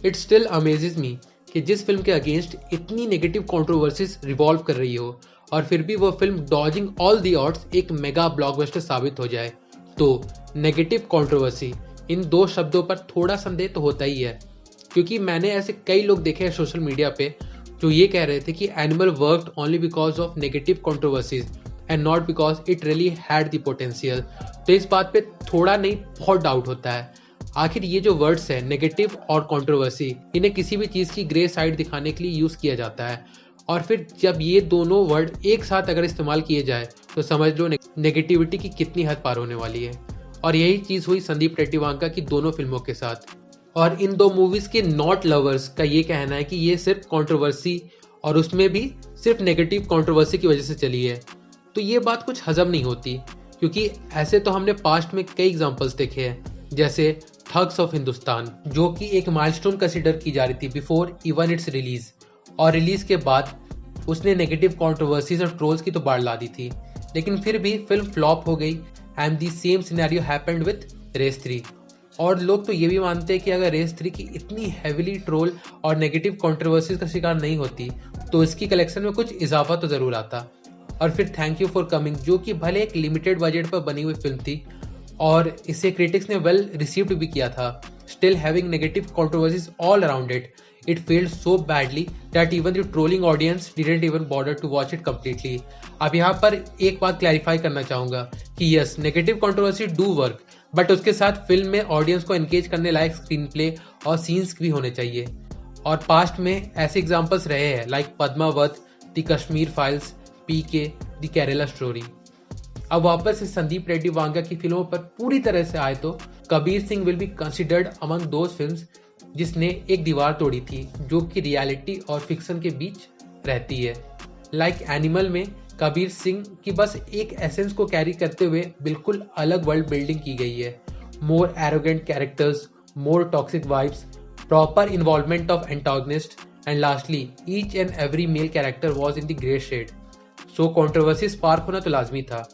It still amazes मी कि जिस film के अगेंस्ट इतनी नेगेटिव कंट्रोवर्सीज रिवॉल्व कर रही हो और फिर भी वो film dodging all the odds एक मेगा ब्लॉकबस्टर साबित हो जाए। तो नेगेटिव कंट्रोवर्सी, इन दो शब्दों पर थोड़ा संदेह तो होता ही है, क्योंकि मैंने ऐसे कई लोग देखे हैं सोशल मीडिया पे जो ये कह रहे थे कि animal worked only because of negative controversies and not because it really had the potential. तो इस बात पे थोड़ा नहीं बहुत डाउट होता है। आखिर ये जो वर्ड्स है नेगेटिव और कंट्रोवर्सी, इन्हें किसी भी चीज़ की ग्रे साइड दिखाने के लिए यूज़ किया जाता है, और फिर जब ये दोनों वर्ड एक साथ अगर इस्तेमाल किए जाए तो समझ लो नेगेटिविटी की कितनी हद पार होने वाली है। और यही चीज़ हुई संदीप रेड्डी वांका की दोनों फिल्मों के साथ। और इन दो मूवीज़ के नॉट लवर्स का ये कहना है कि ये सिर्फ कंट्रोवर्सी, और उसमें भी सिर्फ नेगेटिव कंट्रोवर्सी की वजह से चली है। तो ये बात कुछ हजम नहीं होती, क्योंकि ऐसे तो हमने पास्ट में कई एग्जांपल्स देखे हैं, जैसे थग्स ऑफ हिंदुस्तान, जो कि एक माइलस्टोन कंसिडर की जा रही थी बिफोर इवन इट्स रिलीज, और रिलीज के बाद उसने नेगेटिव कंट्रोवर्सीज और ट्रोल्स की तो बाढ़ ला दी थी, लेकिन फिर भी फिल्म फ्लॉप हो गई। And the same scenario happened with Race 3। और लोग तो ये भी मानते हैं कि अगर रेस 3 की इतनी हैविली ट्रोल और नेगेटिव कंट्रोवर्सीज का शिकार नहीं होती तो इसकी कलेक्शन में कुछ इजाफा तो जरूर आता। और फिर थैंक यू फॉर कमिंग, जो कि भले एक लिमिटेड बजट पर बनी हुई फिल्म थी और इसे क्रिटिक्स ने वेल रिसीव्ड भी किया था, still having negative controversies all around it, it failed so badly that even the trolling audience didn't even bother to watch it completely। अब यहाँ पर एक बात क्लैरिफाई करना चाहूंगा कि yes, negative controversy do work, but उसके साथ फिल्म में ऑडियंस को एंगेज करने लायक स्क्रीन प्ले और सीन्स भी होने चाहिए। और पास्ट में ऐसे एग्जांपल्स रहे हैं like Padmaavat, the Kashmir files, PK, the Kerala story. अब वापस से संदीप रेड्डी वांगा की फिल्मों पर पूरी तरह से आए तो Kabir Singh will be considered among those films जिसने एक दीवार तोड़ी थी जो कि रियलिटी और फिक्शन के बीच रहती है। लाइक एनिमल में कबीर सिंह की बस एक एसेंस को कैरी करते हुए बिल्कुल अलग वर्ल्ड बिल्डिंग की गई है। More arrogant characters, more toxic vibes, proper involvement of antagonist, and lastly each and every male character was in the grey shade. So controversy spark होना तो लाजमी था।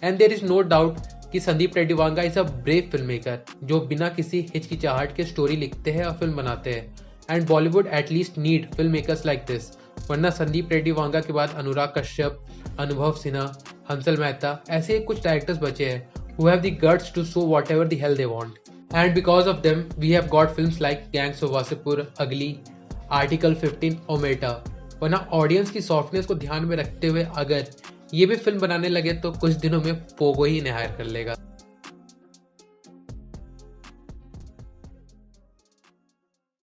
And there is no doubt कि Sandeep Reddy Vanga is a brave film maker जो बिना किसी हिचकिचाहट के स्टोरी लिखते हैं और फिल्म बनाते हैं। And Bollywood at least need film makers like this, वरना संदीप रेड्डी वांगा के बाद अनुराग कश्यप, अनुभव सिन्हा, हंसल मेहता ऐसे कुछ डायरेक्टर्स बचे हैं who have the guts to show whatever the hell they want. And because of them, we have got films like Gangs of Wasseypur, Ugly, Article 15, Ometa। वरना audience की सॉफ्टनेस को ध्यान में रखते हुए अगर ये भी फिल्म बनाने लगे तो कुछ दिनों में पोगो ही इन्हें हायर कर लेगा।